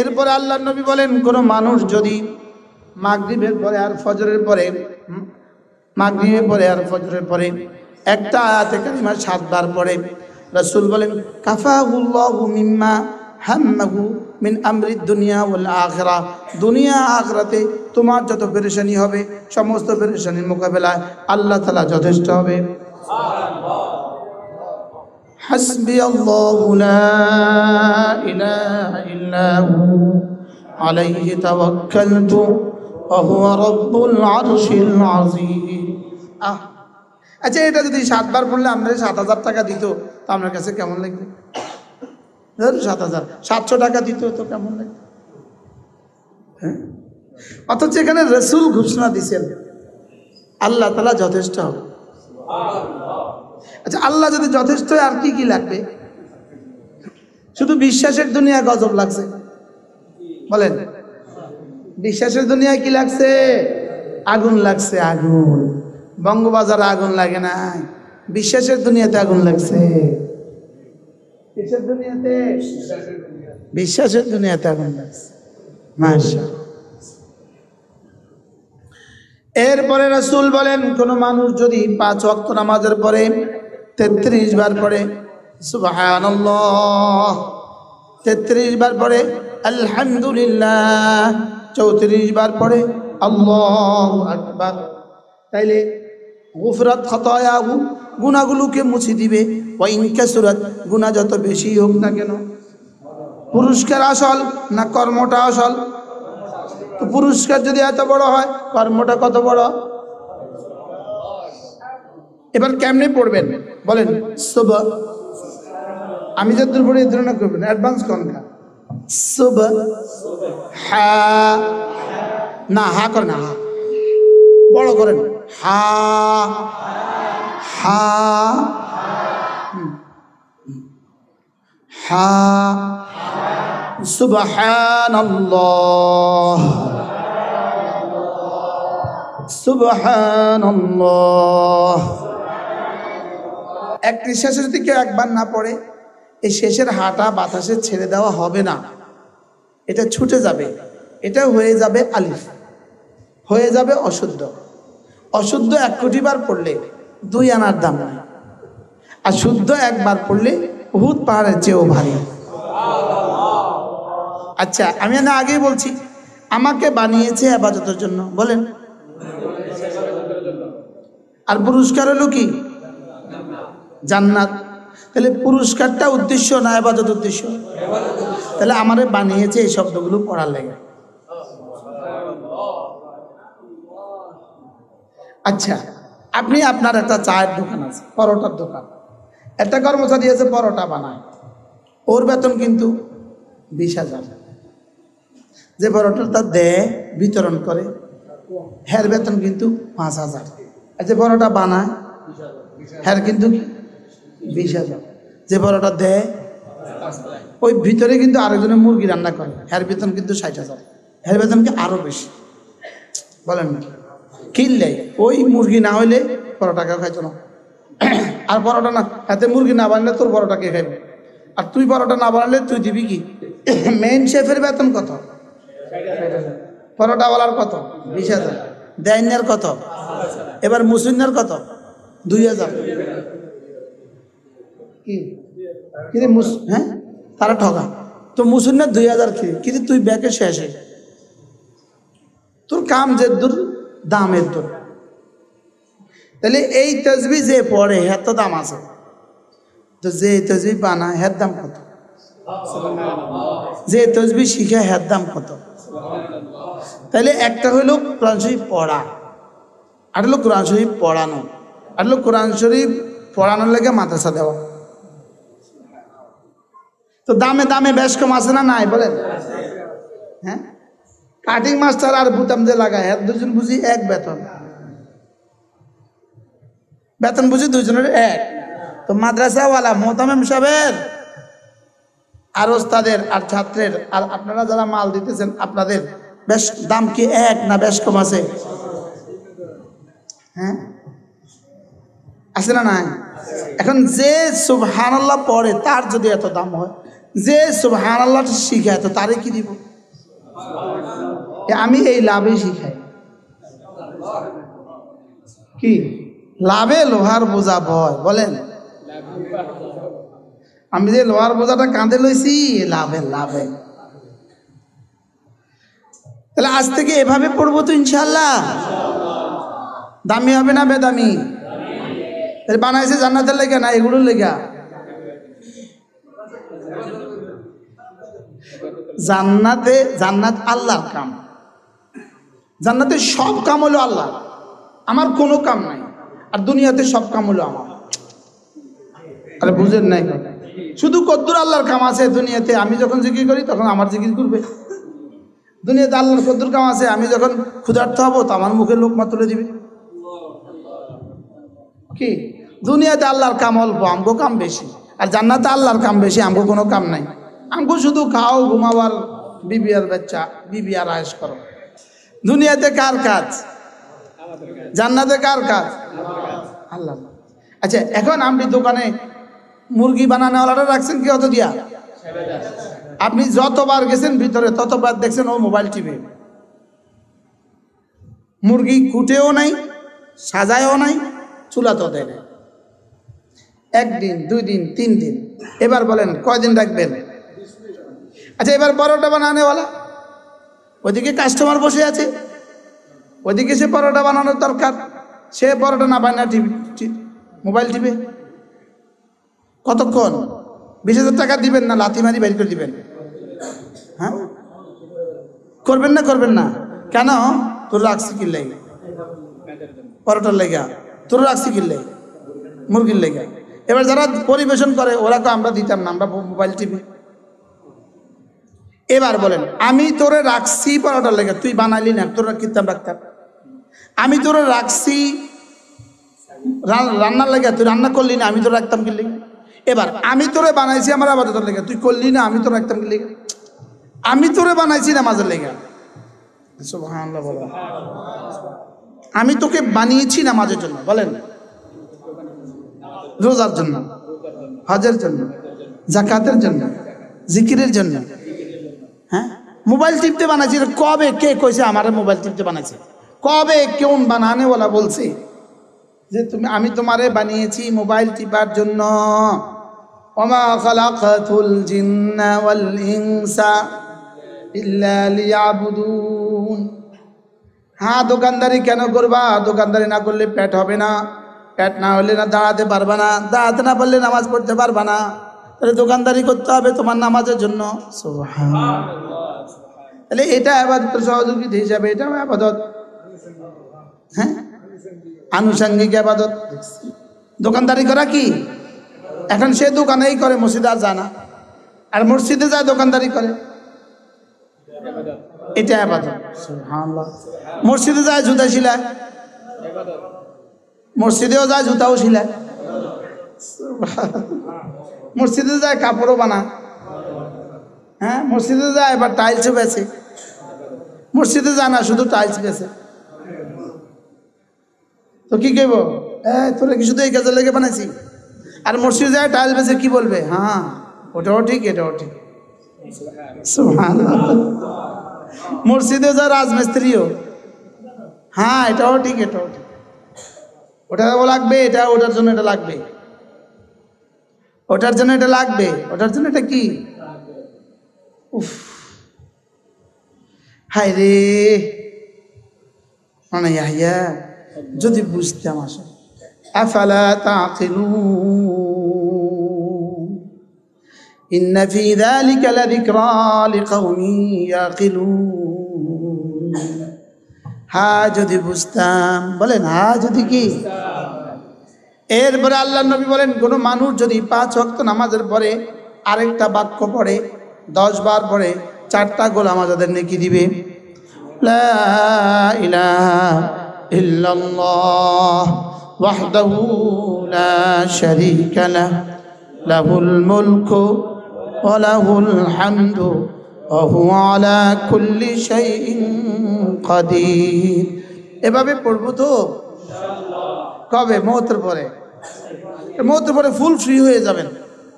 এরপরে আল্লাহর নবী বলেন, কোন মানুষ যদি মাগরিবের পরে আর ফজরের পরে একটা আয়াতে কারিমা 7 বার পড়ে, রাসূল বলেন কাফাহুল্লাহু মিম্মা হাম্মাহু মিন আমরিদ দুনিয়া ওয়াল আখিরাহ, দুনিয়া আখিরাতে তোমার যত পেরেশানি হবে সমস্ত পেরেশানির মোকাবেলায় আল্লাহ তাআলা যথেষ্ট হবে। হাসবি আল্লাহু লা ইলাহা ইল্লা হু আলাইহি তাওয়াক্কালতু ওয়া হুয়া রাব্বুল আরশিল আযীম। আচ্ছা, এটা যদি 7 বার পড়লে আমরা 7,000 টাকা দিত তো আপনার কাছে কেমন লাগবে? ধরুন 7,000, 700 টাকা দিত তো কেমন লাগবে? হ্যাঁ, অথচ এখানে রাসূল ঘোষণা দিয়েছেন আল্লাহ তাআলা যথেষ্ট হবে। আচ্ছা, আল্লাহ যদি যথেষ্ট হয় আর কি কি লাগবে? শুধু বিশ্বাসের দুনিয়া গজব লাগছে, বলেন বিশ্বাসের দুনিয়ায় কি লাগছে? আগুন লাগছে, আগুন। বঙ্গবাজারে আগুন লাগে না, বিশ্বাসের দুনিয়াতে আগুন লাগছে। বিশ্বাসের দুনিয়াতে আগুন লাগছে। মাশাআল্লাহ। এরপরে রাসূল বলেন, কোন মানুষ যদি 5 ওয়াক্ত নামাজের পরে 33 বার পড়ে সুবহানাল্লাহ, 33 বার পড়ে আলহামদুলিল্লাহ, 34 বার পড়ে আল্লাহু আকবার, তাইলে গুফরাত খাতায়াহু, গুনাহগুলোকে মুছে দিবে। ওয়া ইন কাসুরাত, গুনাহ যত বেশি হোক না কেন। পুরস্কার আসল না কর্মটা আসল? তো পুরস্কার যদি এত বড় হয়, কর্মটা কত বড়? এবার কেমনে পড়বেন বলেন? আমি যতদূর পড়ি এই ধরনের করবেন, অ্যাডভান্স কোনটা? হা না, হা করেন, হা বড় করেন, হা হা হা সুবহানাল্লাহ সুবহানাল্লাহ। একটি শেষের দিকে একবার না পড়ে এই শেষের হাটা বাতাসে ছেড়ে দেওয়া হবে না, এটা ছুটে যাবে, এটা হয়ে যাবে আলিফ, হয়ে যাবে অশুদ্ধ। অশুদ্ধ 1 কোটি বার পড়লে 2 আনার দাম নাই, আর শুদ্ধ একবার পড়লে উহুদ পাহাড়ের চেয়েও ভারী। আচ্ছা, আমি না আগেই বলছি আমাকে বানিয়েছে ইবাদতের জন্য, বলেন, আর পুরস্কার হলো কি? জান্নাত। তাহলে পুরস্কারটা উদ্দেশ্য না ইবাদত উদ্দেশ্য? তাহলে আমারে বানিয়েছে এই শব্দগুলো পড়ার লাগে। আচ্ছা, আপনি আপনার একটা চায়ের দোকান আছে, পরোটার দোকান, একটা কর্মচারী আছে পরোটা বানায়, ওর বেতন কিন্তু 20,000। যে পরোটাটা দেয় বিতরণ করে হ্যার বেতন কিন্তু 5,000। আর যে পরোটা বানায় হ্যার কিন্তু 20,000। যে পরোটা দেয় ওই ভিতরে কিন্তু আরেকজনের মুরগি রান্না করে, হ্যার বেতন কিন্তু 60,000। হ্যার বেতন কি আরো বেশি, বলেন না? কিনলে ওই মুরগি না হইলে পরোটা কেউ খাইতো না। আর পরোটা না হাতে মুরগি না বানালে তোর পরোটা কে খাইবে? আর তুই পরোটা না বানালে তুই দিবি কি? মেইন শেফের বেতন কত? পরোটাওয়ালার কত? 20,000। দেয়নার কত? এবার মুসলিমের কত? 2,000। কি হ্যাঁ, তারা ঠকা তো। মুসলিমের 2,000 কিন্তু তুই ব্যাকে শেষে, তোর কাম যে দূর দামের দূর। তাহলে এই তসবিহ যে পড়ে হ্যাঁ তো দাম আছে, তো যে তসবিহ বানায় হ্যার দাম কত? যে তসবিহ শিখে হ্যার দাম কত? তাহলে একটা হইল কোরআন শরীফ পড়া, আর হলো কোরআন শরীফ পড়ানো, আর হলো কোরআন শরীফ পড়ানোর লেগে মাদ্রাসা দেওয়া। তো দামে দামে বেশ কম আছে না নাই বলেন? হ্যাঁ, কাটিং মাস্টার আর বুতাম যে লাগায় হ্যাঁ দুজন বুঝি এক বেতন, বেতন বুঝি দুজনের এক। তো মাদ্রাসাওয়ালা মোহতামিম সাহেবের আর ওস্তাদের আর ছাত্রের আর আপনারা যারা মাল দিতেছেন আপনাদের বেশ দাম কি এক না বেশ কম আছে? হ্যাঁ, আছে না নাই? এখন যে সুবহানাল্লাহ পড়ে তার যদি এত দাম হয়, যে সুবহানাল্লাহ শিখায় তো তারে কি দিব? আমি এই লাভে শিখাই। কি লাভে লোহার বোঝা ভয় বলেন? আমি যে লোহার বোঝাটা কাঁধে লইছি লাভে লাভে। তাহলে আজ থেকে এভাবে পড়বো তো ইনশাআল্লাহ। দামি হবে না বেদামি? বানাইছে জান্নাতের লেগা না এগুলোর লেগা? জান্নাত আল্লাহর কাম। জান্নাতের সব কাম হলো আল্লাহ, আমার কোনো কাম নাই। আর দুনিয়াতে সব কাম হলো আমার। আরে বুঝেন নাই? শুধু কদ্দুর আল্লাহর কাম আছে দুনিয়াতে। আমি যখন জিকির করি তখন আমার জিকির করবে। দুনিয়াতে আল্লাহর কদ্দুর কাম আছে। আমি যখন ক্ষুধার্ত হবো তো আমার মুখে লোকমা তুলে দিবে। কি দুনিয়াতে আল্লাহর কাম অল্প, আমগো কাম বেশি। আর জান্নাতে আল্লাহর কাম বেশি, আমগো কোনো কাম নাই। আমগো শুধু খাও, ঘুমাবার, বিবি আর বাচ্চা, বিবি আর আয়েশ করো। দুনিয়াতে কার কাজ? জান্নাতে কার কাজ? আল্লাহ। আচ্ছা, এখন আপনি দোকানে মুরগি বানানোওয়ালাটা রাখছেন কি অত দিয়া? আপনি যতবার গেছেন ভিতরে ততবার দেখছেন ও মোবাইল টিপে। মুরগি কুটেও নাই, সাজায়ও নাই, চুলা তো দেয় না। একদিন, 2 দিন, 3 দিন। এবার বলেন কয়দিন রাখবেন? আচ্ছা, এবার পরোটা বানানোওয়ালা ওইদিকে কাস্টমার বসে আছে, ওইদিকে সে পরোটা বানানোর দরকার, সে পরোটা না বানা মোবাইল টিপে। কতক্ষণ? 20,000 টাকা দিবেন না লাথি মারি বের করে দিবেন? হ্যাঁ, করবেন না? করবেন না কেন? তোর রাখছি কি লেগে? পরোটার লেগা। তোর রাখছি কি লেগে? মুরগির লেগা। এবার যারা পরিবেশন করে ওরা তো আমরা দিতাম না, আমরা মোবাইল টিপি। এবার বলেন, আমি তোরে রাখছি পরোটার লেগে, তুই বানাইলি না, তোরা কিতাম রাখতাম? আমি তোরে রাখছি রান্নার লেগে, তুই রান্না করলি না, আমি তোর রাখতাম কি লেগে? এবার আমি তোরে বানাইছি আমার আবাদতের লেগে, তুই করলি না, আমি তোর রাখতাম কি লেগে? আমি তোরে বানাইছি নামাজের লেগে। সুবহানাল্লাহ বলেন। আমি তোকে বানিয়েছি নামাজের জন্য, বলেন, রোজার জন্য, হজের জন্য, যাকাতের জন্য, জিকিরের জন্য। হ্যাঁ, মোবাইল টিপতে বানাইছি। কবে কে কইছে আমারে মোবাইল টিপতে বানাইছে? কবে কেউন বানানেওয়ালা বলছে যে আমি তোমারে বানিয়েছি মোবাইল টিপার জন্য? ওমা খালাকাতুল জিন্না ওয়াল ইনসা ইল্লা লিয়াবুদুন। হ্যাঁ, দোকানদারি কেন করবা? দোকানদারি না করলে পেট হবে না, পেট না হলে না দাঁড়াতে পারবা না, দাঁড়াতে না পারলে নামাজ পড়তে পারবা না। তাহলে দোকানদারি করতে হবে তোমার নামাজের জন্য। সুবহানাল্লাহ। তাহলে এটা ইবাদতের সহযোগিতা হিসাবে, এটা ইবাদত। হ্যাঁ, আনুষঙ্গিক ইবাদত। দোকানদারি করা কি? এখন সে দোকানেই করে, মসজিদে আর যায় না, আর মসজিদে যায় দোকানদারি করে, এটা ইবাদত। সুবহানাল্লাহ। মসজিদে যায় জুতা সিলায়, মসজিদেও যায় জুতাও সিলায়, মসজিদে যায় কাপড়ও বানা। হ্যাঁ, মসজিদে যায় এবার টাইলসও বেছে। মসজিদে যায় না, শুধু টাইলস বেছে। তো কি কইব? তোরা কি শুধু এই কাজে লেগে বানাইছি? আর মসজিদে যায় টাইলস বেছে, কি বলবে? হ্যাঁ, ওটাও ঠিক, এটাও ঠিক। সুবহানাল্লাহ। মসজিদে যায় রাজমিস্ত্রিও, হ্যাঁ, এটাও ঠিক, এটাও ঠিক। ওটাও লাগবে, এটা ওটার জন্য এটা লাগবে, ওটার জন্য এটা লাগবে, ওটার জন্য এটা কি? উফ, হায় রে, মানে ইয়া যদি বুঝতাম আসলে। আফালা তাকিলুন ইন্না ফি যালিকা লাযিকরা লিকাওমিন ইয়াকিলুন। হ্যাঁ, যদি বুঝতাম। বলেন হ্যাঁ, যদি কি? এরপরে আল্লাহ নবী বলেন, কোন মানুষ যদি 5 ওয়াক্ত নামাজের পরে আরেকটা বাক্য পড়ে, 10 বার পড়ে, 4টা গোলাম আজাদের নেকি দিবে। লা ইলাহা ইল্লাল্লাহ ওয়াহদাহু লা শারীকা লাহু লাহুল মুলকু ওয়া লাহুল হামদু ওয়া হুয়া আলা কুল্লি শাইইন কাদির। এভাবে পড়বো তো কবে? মওতের পরে। মওতের পরে ফুল ফ্রি হয়ে যাবেন,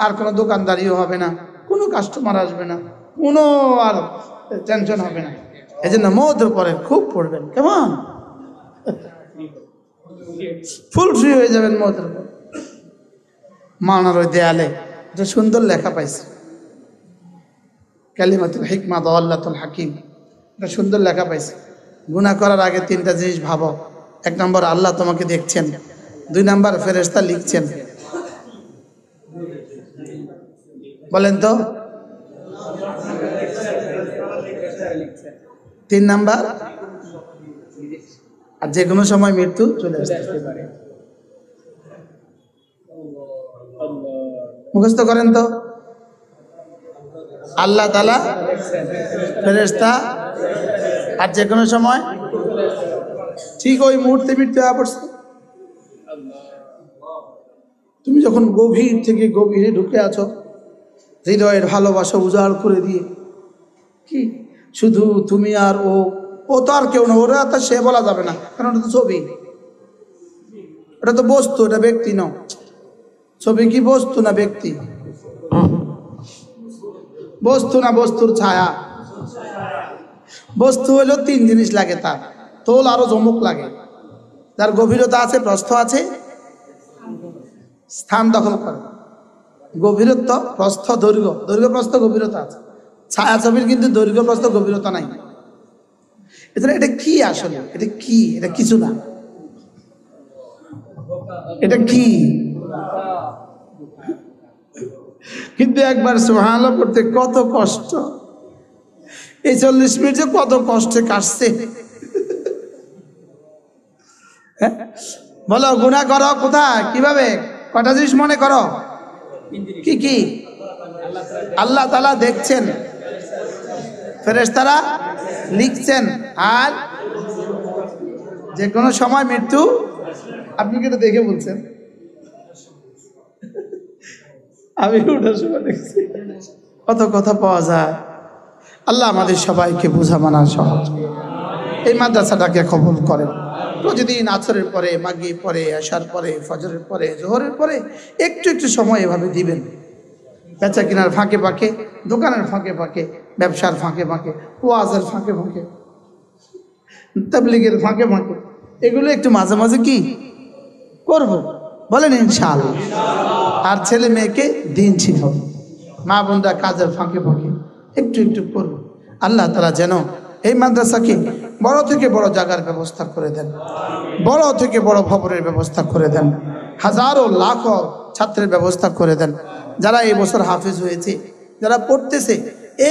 আর কোনো দোকানদারিও হবে না, কোনো কোনো কাস্টমার আসবে না, কোনো আর টেনশন হবে না। এই জন্য মৌতের পরে খুব পড়বেন, কেমন ফুল ফ্রি হয়ে যাবেন মৌতের পর। মাওলানার ওই দেয়ালে একটা সুন্দর লেখা পাইছে, কালিমাতুল হিকমা দাওয়াল্লাতুল হাকিম, একটা সুন্দর লেখা পাইছে। গুনাহ করার আগে 3টা জিনিস ভাবো। 1 নম্বর, আল্লাহ তোমাকে দেখছেন। 2 নম্বর, ফেরেশতা লিখছেন। বলেন তো 3 নম্বর, আর যে কোনো সময় মৃত্যু চলে আসতে পারে। মুখস্থ করেন তো, আল্লাহ তাআলা, ফেরেশতা, আর যে কোনো সময়, ঠিক ওই মুহূর্তে মৃত্যু হয়ে পড়ছে। তুমি যখন গভীর থেকে গভীরে ঢুকে আছো, হৃদয়ের ভালোবাসা উজাড় করে দিয়ে, কি শুধু তুমি আর ও তো আর কেউ না, ওরা তো সে বলা যাবে না, কারণ ওটা তো ছবি, ওটা তো বস্তু, এটা ব্যক্তি না। ছবি কি বস্তু না ব্যক্তি? বস্তু না বস্তুর ছায়া। বস্তু হইলেও 3 জিনিস লাগে, তার তোল আরো জমুক লাগে, তার গভীরতা আছে, প্রস্থ আছে, স্থান দখল করে। গভীরত্ব, প্রস্থ, দৈর্ঘ্য, দৈর্ঘ্য প্রস্থ গভীরতা আছে। ছায়া ছবির কিন্তু দৈর্ঘ্য প্রস্থ গভীরতা নাই। এটা কি আসলে? এটা কি? এটা কিছু না। এটা কি? কিন্তু একবার সুবহানাল্লাহ পড়তে কত কষ্ট, এই 40 মিনিট যে কত কষ্টে কাটছে। বলো, গুনাহ করো কোথায়, কিভাবে, কটা জিনিস মনে করো? কি কি? আল্লাহ তাআলা দেখছেন, ফেরেশতারা লিখছেন, আর যে কোনো সময় মৃত্যু। আপনি কি এটা দেখে বলছেন? আমি ওটার সময় দেখছি। কত কথা পাওয়া যায়। আল্লাহ আমাদের সবাইকে বোঝা মানা সহজ। এই মাদ্রাসাটাকে কবুল করেন। প্রতিদিন আসরের পরে, মাগরিব পরে, এশার পরে, ফজরের পরে, জোহরের পরে একটু একটু সময় এভাবে দিবেন। বেচা কেনার ফাঁকে ফাঁকে, দোকানের ফাঁকে ফাঁকে, ব্যবসার ফাঁকে ফাঁকে, ওয়াজের ফাঁকে ফাঁকে, তাবলীগের ফাঁকে ফাঁকে, এগুলো একটু মাঝে মাঝে কি করব, বলেন ইনশাআল্লাহ। আর ছেলে মেয়েকে দিন শিখাবো, মা বোনরা কাজের ফাঁকে ফাঁকে একটু একটু করবো। আল্লাহ তাআলা যেন এই মাদ্রাসাকে বড় থেকে বড় জায়গার ব্যবস্থা করে দেন, বড় থেকে বড় ভবনের ব্যবস্থা করে দেন, হাজারো লাখো ছাত্রের ব্যবস্থা করে দেন। যারা এই বছর হাফেজ হয়েছে, যারা পড়তেছে,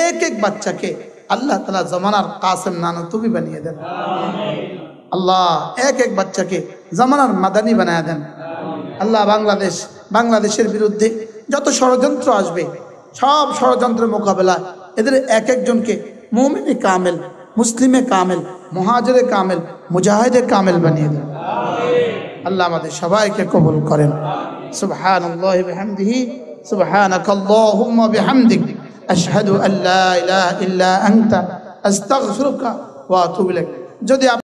এক এক বাচ্চাকে আল্লাহ তাআলা জামানার কাসেম নানুতুবি বানিয়ে দেন। আল্লাহ এক এক বাচ্চাকে জামানার মাদানী বানিয়ে দেন। আল্লাহ বাংলাদেশের বিরুদ্ধে যত ষড়যন্ত্র আসবে, সব ষড়যন্ত্রের মোকাবেলা এদের এক একজনকে মুমিনে কামেল, মুসলিমে কামেল, মুহাজিরে কামেল, মুজাহিদে কামেল বানিয়ে দেন। আল্লাহ আমাদের সবাইকে কবুল করেন। সুবহানাল্লাহি বিহামদিহি, সুবহানাকাল্লাহুম্মা বিহামদিক, আশহাদু আল্লা ইলাহা ইল্লা আনতা, আস্তাগফিরুকা ওয়া আতুবু ইলাইক। যদি